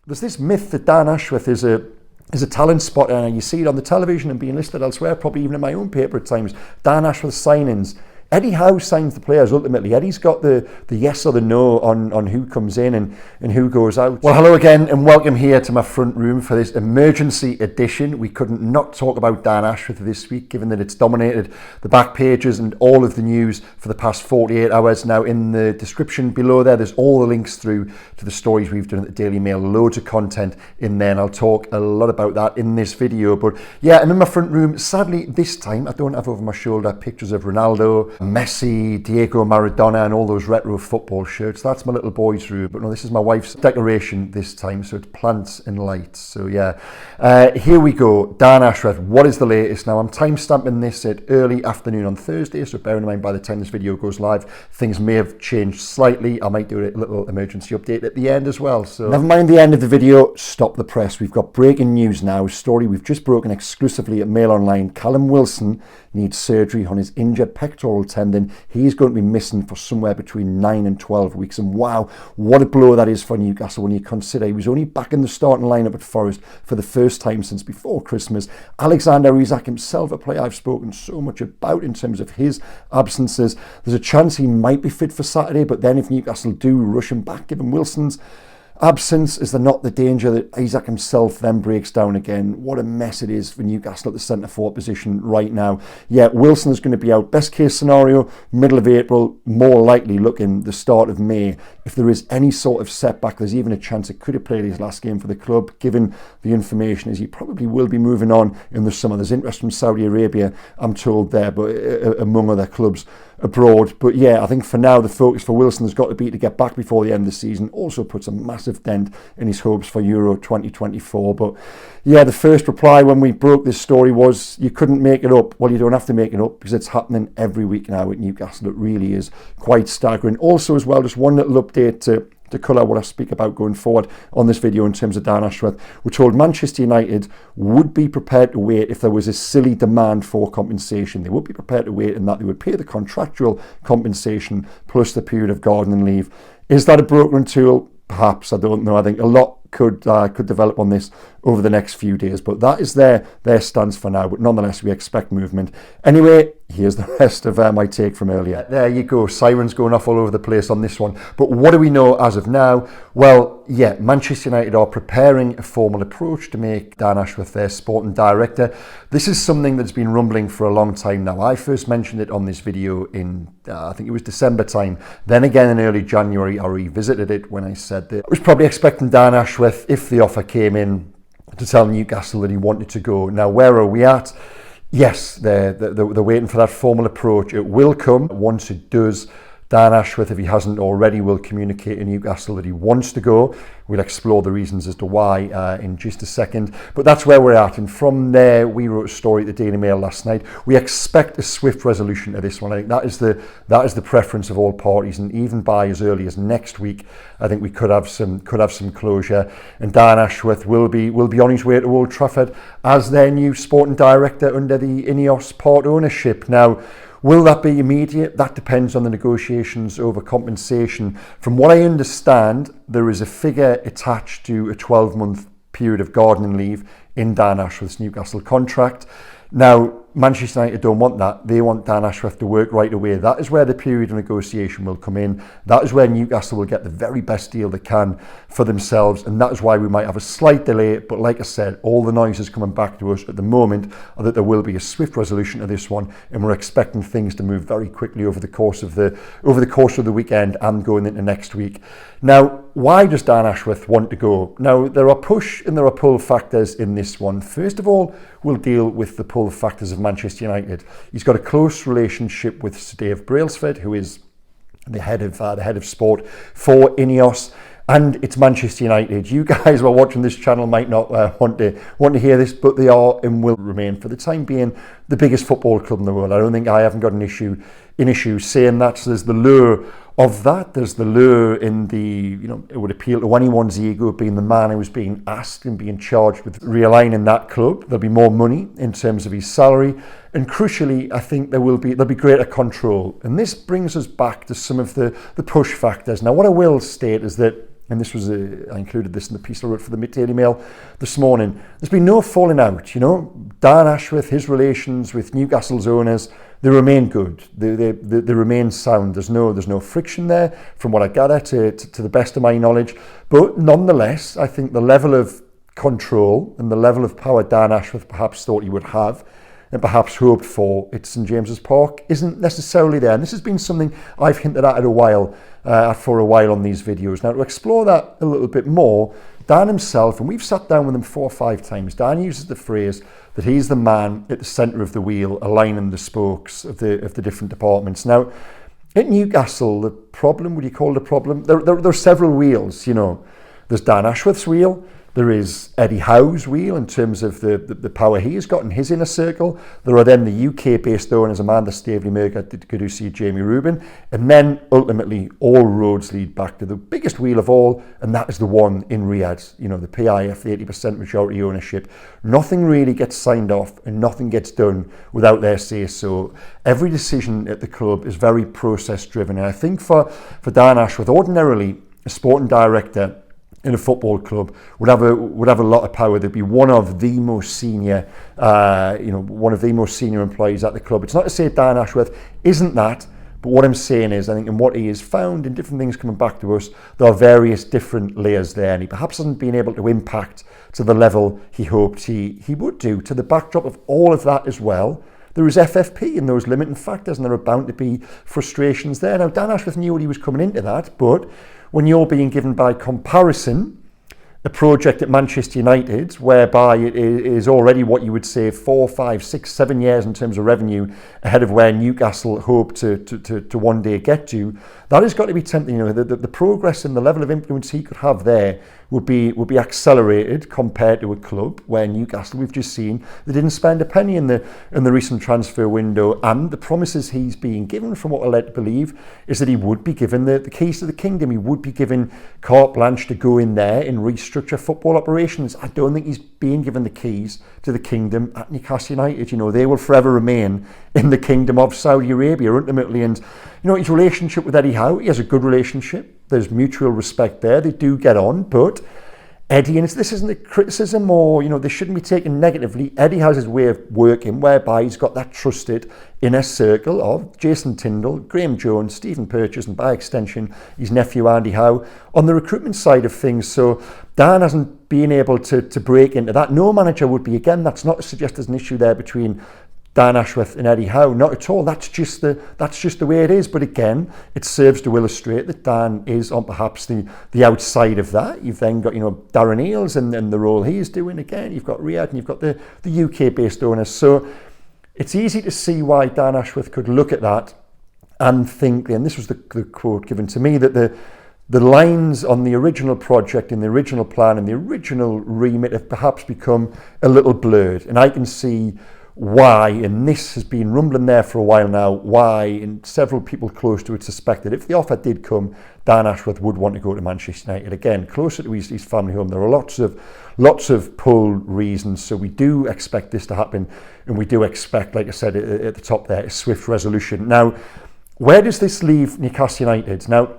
There's this myth that Dan Ashworth is a talent spotter, and you see it on the television and being listed elsewhere, probably even in my own paper at times. Dan Ashworth signings. Eddie Howe signs the players ultimately. Eddie's got the yes or the no on who comes in and who goes out. Well, hello again and welcome here to my front room for this emergency edition. We couldn't not talk about Dan Ashworth this week, given that it's dominated the back pages and all of the news for the past 48 hours. Now, in the description below there's all the links through to the stories we've done at the Daily Mail. Loads of content in there, and I'll talk a lot about that in this video. But yeah, I'm in my front room. Sadly, this time I don't have over my shoulder pictures of Ronaldo, Messi, Diego Maradona and all those retro football shirts. That's my little boy's room. But no, this is my wife's decoration this time, so it's plants and lights. So yeah, here we go. Dan Ashworth, what is the latest? Now, I'm time-stamping this at early afternoon on Thursday, so bear in mind by the time this video goes live, things may have changed slightly. I might do a little emergency update at the end as well. So never mind the end of the video, stop the press. We've got breaking news now, a story we've just broken exclusively at Mail Online. Callum Wilson needs surgery on his injured pectoral tendon. He's going to be missing for somewhere between 9 and 12 weeks. And wow, what a blow that is for Newcastle when you consider he was only back in the starting lineup at Forest for the first time since before Christmas. Alexander Isak himself, a player I've spoken so much about in terms of his absences. There's a chance he might be fit for Saturday, but then if Newcastle do rush him back, given Wilson's absence, is there not the danger that Isak himself then breaks down again? What a mess it is for Newcastle at the centre forward position right now. Yeah, Wilson is going to be out. Best case scenario, middle of April, more likely looking the start of May. If there is any sort of setback, there's even a chance it could have played his last game for the club, given the information is he probably will be moving on in the summer. There's interest from Saudi Arabia, I'm told there, but among other clubs abroad. But yeah, I think for now the focus for Wilson has got to be to get back before the end of the season. Also puts a massive dent in his hopes for Euro 2024. But yeah, the first reply when we broke this story was you couldn't make it up. Well, you don't have to make it up because it's happening every week now at Newcastle. It really is quite staggering. Also as well, just one little update to colour what I speak about going forward on this video in terms of Dan Ashworth. We're told Manchester United would be prepared to wait if there was a silly demand for compensation. They would be prepared to wait in that they would pay the contractual compensation plus the period of gardening leave. Is that a brokering tool? Perhaps, I don't know. I think a lot could develop on this over the next few days, but that is their stance for now. But nonetheless, we expect movement. Anyway, here's the rest of my take from earlier. There you go, sirens going off all over the place on this one. But what do we know as of now? Well, yeah, Manchester United are preparing a formal approach to make Dan Ashworth their sporting director. This is something that's been rumbling for a long time now. I first mentioned it on this video in, I think it was December time. Then again in early January, I revisited it when I said that I was probably expecting Dan Ashworth, if the offer came in, to tell Newcastle that he wanted to go. Now, where are we at? Yes, they're waiting for that formal approach. It will come. Once it does, Dan Ashworth, if he hasn't already, will communicate to Newcastle that he wants to go. We'll explore the reasons as to why in just a second. But that's where we're at. And from there, we wrote a story at the Daily Mail last night. We expect a swift resolution to this one. I think that is the preference of all parties. And even by as early as next week, I think we could have some closure. And Dan Ashworth will be on his way to Old Trafford as their new sporting director under the Ineos part ownership. Now, will that be immediate? That depends on the negotiations over compensation. From what I understand, there is a figure attached to a 12-month period of gardening leave in Dan Ashworth's Newcastle contract. Now, Manchester United don't want that. They want Dan Ashworth to work right away. That is where the period of negotiation will come in. That is where Newcastle will get the very best deal they can for themselves. And that is why we might have a slight delay. But like I said, all the noises coming back to us at the moment are that there will be a swift resolution to this one. And we're expecting things to move very quickly over the course of the weekend and going into next week. Now, why does Dan Ashworth want to go? Now, there are push and there are pull factors in this one. First of all, we'll deal with the pull factors of Manchester United. He's got a close relationship with Sir Dave Brailsford, who is the head of sport for Ineos, and it's Manchester United. You guys who are watching this channel might not want to hear this, but they are and will remain for the time being the biggest football club in the world. I haven't got an issue saying that. So there's the lure of that. There's the lure in the, it would appeal to anyone's ego being the man who was being asked and being charged with realigning that club. There'll be more money in terms of his salary. And crucially, I think there'll be greater control. And this brings us back to some of the push factors. Now, what I will state is that and this was I included this in the piece I wrote for the Daily Mail this morning. There's been no falling out. Dan Ashworth, his relations with Newcastle's owners, they remain good. They remain sound. There's no friction there, from what I gather, to the best of my knowledge. But nonetheless, I think the level of control and the level of power Dan Ashworth perhaps thought he would have, and perhaps hoped for at St James's Park, isn't necessarily there. And this has been something I've hinted at for a while on these videos. Now, to explore that a little bit more, Dan himself, and we've sat down with him 4 or 5 times, Dan uses the phrase that he's the man at the centre of the wheel, aligning the spokes of the different departments. Now, at Newcastle, the problem, would you call it a problem? There are several wheels, There's Dan Ashworth's wheel. There is Eddie Howe's wheel in terms of the power he has got in his inner circle. There are then the UK-based owners, Amanda Staveley, Mirka Cadusi, Jamie Rubin. And then, ultimately, all roads lead back to the biggest wheel of all, and that is the one in Riyadh. The PIF, the 80% majority ownership. Nothing really gets signed off and nothing gets done without their say-so. Every decision at the club is very process-driven. And I think for Dan Ashworth, ordinarily, a sporting director in a football club would have a lot of power. They'd be one of the most senior, employees at the club. It's not to say Dan Ashworth isn't that, but what I'm saying is, I think, in what he has found in different things coming back to us, there are various different layers there, and he perhaps hasn't been able to impact to the level he hoped he would do. To the backdrop of all of that as well, there is FFP and those limiting factors, and there are bound to be frustrations there. Now, Dan Ashworth knew what he was coming into that, but when you're being given by comparison a project at Manchester United, whereby it is already what you would say 4, 5, 6, 7 years in terms of revenue ahead of where Newcastle hope to one day get to, that has got to be tempting. The progress and the level of influence he could have there would be accelerated compared to a club where Newcastle, we've just seen, they didn't spend a penny in the recent transfer window, and the promises he's being given, from what we're led to believe, is that he would be given the keys to the kingdom. He would be given carte blanche to go in there and restructure football operations. I don't think he's being given the keys to the kingdom at Newcastle United. They will forever remain in the kingdom of Saudi Arabia ultimately. And his relationship with Eddie Howe, he has a good relationship. There's mutual respect there. They do get on, but Eddie, and this isn't a criticism or, this shouldn't be taken negatively. Eddie has his way of working whereby he's got that trusted inner circle of Jason Tyndall, Graham Jones, Stephen Purchase, and by extension, his nephew Andy Howe on the recruitment side of things. So Dan hasn't been able to break into that. No manager would be. Again, that's not to suggest there's an issue there between Dan Ashworth and Eddie Howe, not at all. That's just the way it is. But again, it serves to illustrate that Dan is on perhaps the outside of that. You've then got Darren Eales and the role he's doing. Again, you've got Riyadh and you've got the UK-based owners. So it's easy to see why Dan Ashworth could look at that and think, and this was the quote given to me, that the lines on the original project and the original plan and the original remit have perhaps become a little blurred. And I can see why, and this has been rumbling there for a while now, why, and several people close to it suspected if the offer did come, Dan Ashworth would want to go to Manchester United. Again, closer to his family home. There are lots of pull reasons, so we do expect this to happen, and we do expect, like I said at the top there, a swift resolution. Now, where does this leave Newcastle United? Now,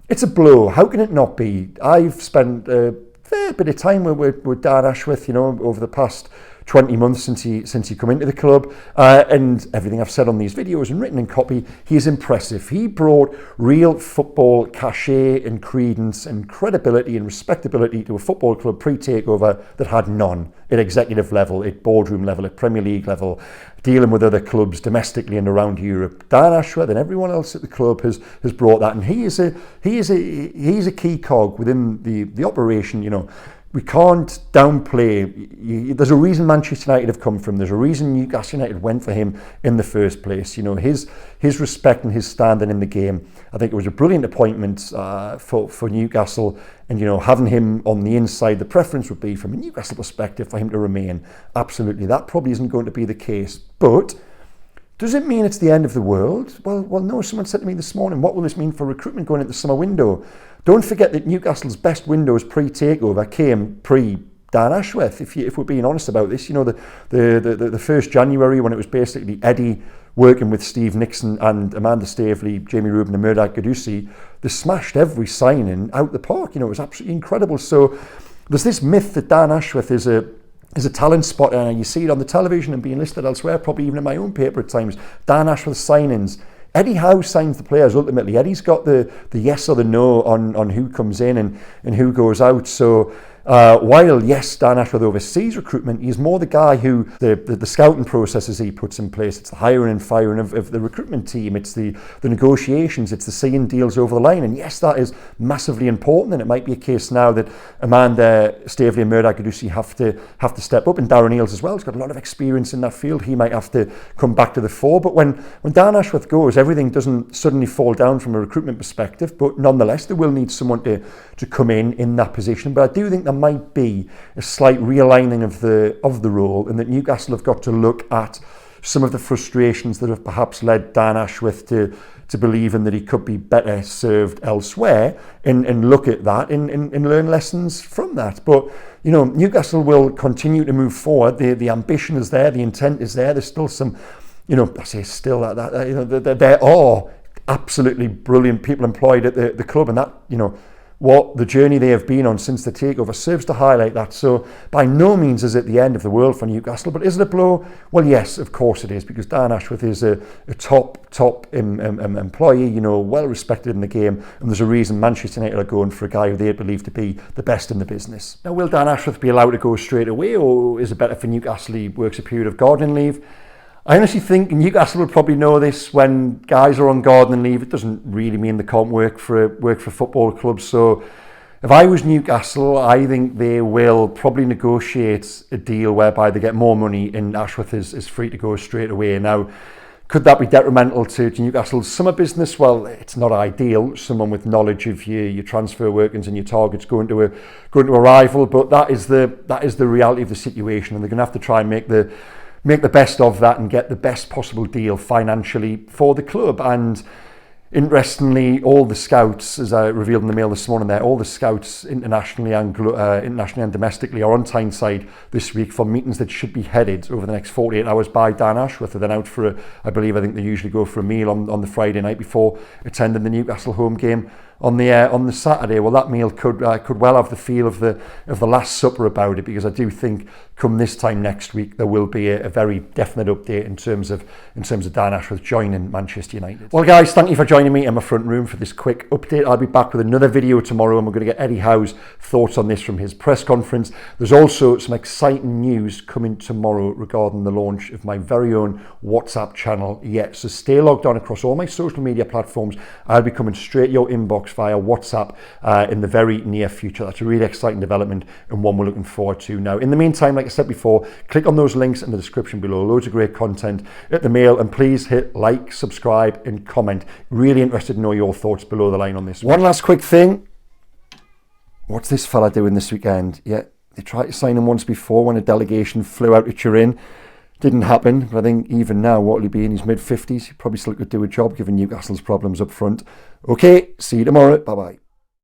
it's a blow. How can it not be? I've spent a fair bit of time with Dan Ashworth, over the past 20 months since he come into the club, and everything I've said on these videos and written in copy, he is impressive. He brought real football cachet and credence and credibility and respectability to a football club pre-takeover that had none at executive level, at boardroom level, at Premier League level, dealing with other clubs domestically and around Europe. Dan Ashworth and everyone else at the club has brought that, and he is a key cog within the operation. We can't downplay. There's a reason Manchester United have come from. There's a reason Newcastle United went for him in the first place. His respect and his standing in the game. I think it was a brilliant appointment for Newcastle. And having him on the inside, the preference would be, from a Newcastle perspective, for him to remain. Absolutely, that probably isn't going to be the case. But does it mean it's the end of the world? Well, no. Someone said to me this morning, what will this mean for recruitment going into the summer window? Don't forget that Newcastle's best windows pre-takeover came pre-Dan Ashworth. If we're being honest about this, the 1st January, when it was basically Eddie working with Steve Nixon and Amanda Staveley, Jamie Rubin and Murdoch Gadusi, they smashed every signing out the park. You know, it was absolutely incredible. So there's this myth that Dan Ashworth is a talent spotter, and you see it on the television and being listed elsewhere, probably even in my own paper at times. Dan Ashworth signings. Eddie Howe signs the players ultimately. Eddie's got the yes or the no on who comes in and who goes out. So while, yes, Dan Ashworth oversees recruitment, he's more the guy who, the scouting processes he puts in place, it's the hiring and firing of the recruitment team, it's the negotiations, it's the seeing deals over the line. And yes, that is massively important, and it might be a case now that Amanda Staveley and Murdoch Gadusi have to step up, and Darren Eales as well. He's got a lot of experience in that field. He might have to come back to the fore. But when Dan Ashworth goes, everything doesn't suddenly fall down from a recruitment perspective, but nonetheless, they will need someone to come in that position. But I do think there might be a slight realigning of the role, and that Newcastle have got to look at some of the frustrations that have perhaps led Dan Ashworth to believing that he could be better served elsewhere, and look at that and learn lessons from that. But you know, Newcastle will continue to move forward. The ambition is there, the intent is there. There's still some, you know, I say still that you know, there are absolutely brilliant people employed at the club, and that, you know, what the journey they have been on since the takeover serves to highlight that. So by no means is it the end of the world for Newcastle, but is it a blow? Well, yes, of course it is, because Dan Ashworth is a top employee, you know, well respected in the game, and there's a reason Manchester United are going for a guy who they believe to be the best in the business. Now, will Dan Ashworth be allowed to go straight away, or is it better for Newcastle he works a period of gardening leave? I honestly think Newcastle will probably know this when guys are on gardening leave. It doesn't really mean they can't work for football clubs. So if I was Newcastle, I think they will probably negotiate a deal whereby they get more money and Ashworth is free to go straight away. Now, could that be detrimental to Newcastle's summer business? Well, it's not ideal. Someone with knowledge of your transfer workings and your targets going to a rival, but that is the reality of the situation, and they're going to have to try and make the best of that and get the best possible deal financially for the club. And interestingly, all the scouts, as I revealed in the Mail this morning there, all the scouts internationally and domestically are on Tyneside this week for meetings that should be headed over the next 48 hours by Dan Ashworth. They're then out for I think they usually go for a meal on the Friday night before attending the Newcastle home game on the Saturday. Well, that meal could well have the feel of the Last Supper about it, because I do think come this time next week there will be a very definite update in terms of Dan Ashworth joining Manchester United. Well, guys, thank you for joining me in my front room for this quick update. I'll be back with another video tomorrow, and we're going to get Eddie Howe's thoughts on this from his press conference. There's also some exciting news coming tomorrow regarding the launch of my very own WhatsApp channel. So stay logged on across all my social media platforms. I'll be coming straight to your inbox via WhatsApp in the very near future. That's a really exciting development, and one we're looking forward to. Now, in the meantime, like I said before, click on those links in the description below. Loads of great content at the Mail, and please hit like, subscribe and comment. Really interested to know your thoughts below the line on this. One last quick thing. What's this fella doing this weekend? Yeah, they tried to sign him once before when a delegation flew out to Turin. Didn't happen, but I think even now, what will he be in his mid-50s? He probably still could do a job given Newcastle's problems up front. Okay, see you tomorrow. Bye-bye.